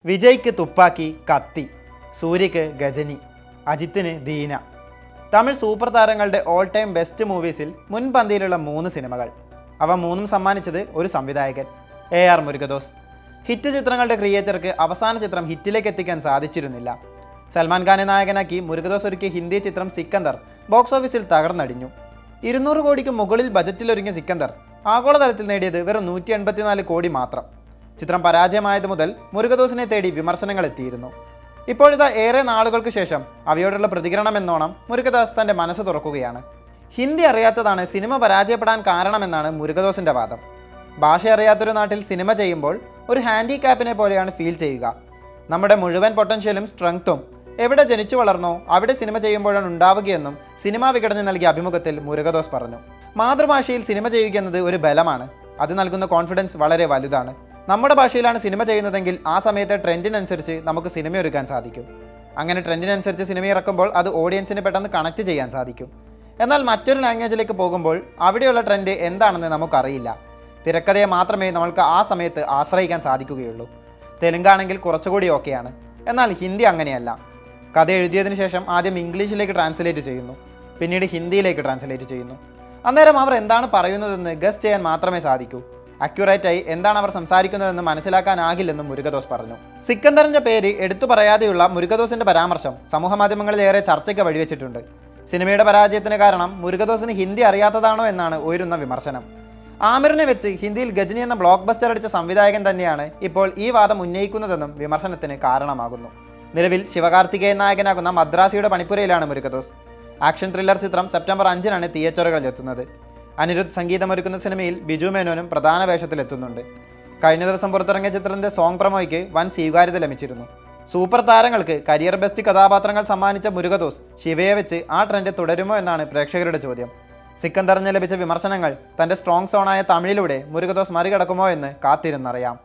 വിജയ്ക്ക് തുപ്പാക്കി കത്തി, സൂര്യയ്ക്ക് ഗജനി, അജിത്തിന് ദീന. തമിഴ് സൂപ്പർ താരങ്ങളുടെ all time best മൂവീസിൽ മുൻപന്തിയിലുള്ള 3 സിനിമകൾ. അവ മൂന്നും സമ്മാനിച്ചത് ഒരു സംവിധായകൻ, AR മുരുകദോസ്. ഹിറ്റ് ചിത്രങ്ങളുടെ ക്രിയേറ്റർക്ക് അവസാന ചിത്രം ഹിറ്റിലേക്ക് എത്തിക്കാൻ സാധിച്ചിരുന്നില്ല. സൽമാൻ ഖാനെ നായകനാക്കി മുരുകദോസ് ഒരുക്കിയ ഹിന്ദി ചിത്രം സിക്കന്ദർ ബോക്സ് ഓഫീസിൽ തകർന്നടിഞ്ഞു. 200 കോടിക്ക് മുകളിൽ ബജറ്റിലൊരുങ്ങിയ സിക്കന്ദർ ആഗോളതലത്തിൽ നേടിയത് വെറും 184 കോടി മാത്രം. ചിത്രം പരാജയമായത് മുതൽ മുരുകദോസിനെ തേടി വിമർശനങ്ങൾ എത്തിയിരുന്നു. ഇപ്പോഴിതാ ഏറെ നാളുകൾക്ക് ശേഷം അവയോടുള്ള പ്രതികരണം എന്നോണം മുരുകദോസ് തൻ്റെ മനസ്സ് തുറക്കുകയാണ്. ഹിന്ദി അറിയാത്തതാണ് സിനിമ പരാജയപ്പെടാൻ കാരണമെന്നാണ് മുരുകദോസിൻ്റെ വാദം. ഭാഷ അറിയാത്തൊരു നാട്ടിൽ സിനിമ ചെയ്യുമ്പോൾ ഒരു ഹാൻഡിക്യാപ്പിനെ പോലെയാണ് ഫീൽ ചെയ്യുക. നമ്മുടെ മുഴുവൻ പൊട്ടൻഷ്യലും സ്ട്രെങ്ത്തും എവിടെ ജനിച്ചു വളർന്നോ അവിടെ സിനിമ ചെയ്യുമ്പോഴാണ് ഉണ്ടാവുകയെന്നും സിനിമാ വികടനം നൽകിയ അഭിമുഖത്തിൽ മുരുകദോസ് പറഞ്ഞു. മാതൃഭാഷയിൽ സിനിമ ചെയ്യുക എന്നത് ഒരു ബലമാണ്. അത് നൽകുന്ന കോൺഫിഡൻസ് വളരെ വലുതാണ്. നമ്മുടെ ഭാഷയിലാണ് സിനിമ ചെയ്യുന്നതെങ്കിൽ ആ സമയത്തെ ട്രെൻഡിനനുസരിച്ച് നമുക്ക് സിനിമ ഒരുക്കാൻ സാധിക്കും. അങ്ങനെ ട്രെൻഡിനനുസരിച്ച് സിനിമ ഇറക്കുമ്പോൾ അത് ഓഡിയൻസിന് പെട്ടെന്ന് കണക്ട് ചെയ്യാൻ സാധിക്കും. എന്നാൽ മറ്റൊരു ലാംഗ്വേജിലേക്ക് പോകുമ്പോൾ അവിടെയുള്ള ട്രെൻഡ് എന്താണെന്ന് നമുക്കറിയില്ല. തിരക്കഥയെ മാത്രമേ നമ്മൾക്ക് ആ സമയത്ത് ആശ്രയിക്കാൻ സാധിക്കുകയുള്ളൂ. തെലുങ്കാണെങ്കിൽ കുറച്ചുകൂടി ഓക്കെയാണ്. എന്നാൽ ഹിന്ദി അങ്ങനെയല്ല. കഥ എഴുതിയതിനു ശേഷം ആദ്യം ഇംഗ്ലീഷിലേക്ക് ട്രാൻസ്ലേറ്റ് ചെയ്യുന്നു, പിന്നീട് ഹിന്ദിയിലേക്ക് ട്രാൻസ്ലേറ്റ് ചെയ്യുന്നു. അന്നേരം അവർ എന്താണ് പറയുന്നതെന്ന് ഗസ് ചെയ്യാൻ മാത്രമേ സാധിക്കൂ. അക്യുറേറ്റായി എന്താണ് അവർ സംസാരിക്കുന്നതെന്ന് മനസ്സിലാക്കാനാകില്ലെന്നും മുരുകദോസ് പറഞ്ഞു. സിക്കന്ദറിൻ്റെ പേര് എടുത്തു പറയാതെയുള്ള മുരുകദോസിൻ്റെ പരാമർശം സമൂഹമാധ്യമങ്ങളിലേറെ ചർച്ചയ്ക്ക് വഴിവെച്ചിട്ടുണ്ട്. സിനിമയുടെ പരാജയത്തിന് കാരണം മുരുകദോസിന് ഹിന്ദി അറിയാത്തതാണോ എന്നാണ് ഉയരുന്ന വിമർശനം. ആമിറിനെ വെച്ച് ഹിന്ദിയിൽ ഗജനി എന്ന ബ്ലോക്ക് ബസ്റ്റർ അടിച്ച സംവിധായകൻ തന്നെയാണ് ഇപ്പോൾ ഈ വാദം ഉന്നയിക്കുന്നതെന്നും വിമർശനത്തിന് കാരണമാകുന്നു. നിലവിൽ ശിവകാർത്തികേയൻ നായകനാകുന്ന മദ്രാസിയുടെ പണിപ്പുരയിലാണ് മുരുകദോസ്. ആക്ഷൻ ത്രില്ലർ ചിത്രം സെപ്റ്റംബർ 5-നാണ് തിയേറ്ററുകളിൽ എത്തുന്നത്. അനിരുദ്ധ് സംഗീതമൊരുക്കുന്ന സിനിമയിൽ ബിജു മേനോനും പ്രധാന വേഷത്തിലെത്തുന്നുണ്ട്. കഴിഞ്ഞ ദിവസം പുറത്തിറങ്ങിയ ചിത്രത്തിൻ്റെ സോങ് പ്രൊമോയ്ക്ക് വൻ സ്വീകാര്യത ലഭിച്ചിരുന്നു. സൂപ്പർ താരങ്ങൾക്ക് കരിയർ ബെസ്റ്റ് കഥാപാത്രങ്ങൾ സമ്മാനിച്ച മുരുകദോസ് ശിവയെ വെച്ച് ആ ട്രെൻഡ് തുടരുമോ എന്നാണ് പ്രേക്ഷകരുടെ ചോദ്യം. സിക്കന്ദറിന് ലഭിച്ച വിമർശനങ്ങൾ തൻ്റെ സ്ട്രോങ് സോണായ തമിഴിലൂടെ മുരുകദോസ് മറികടക്കുമോ എന്ന് കാത്തിരുന്നറിയാം.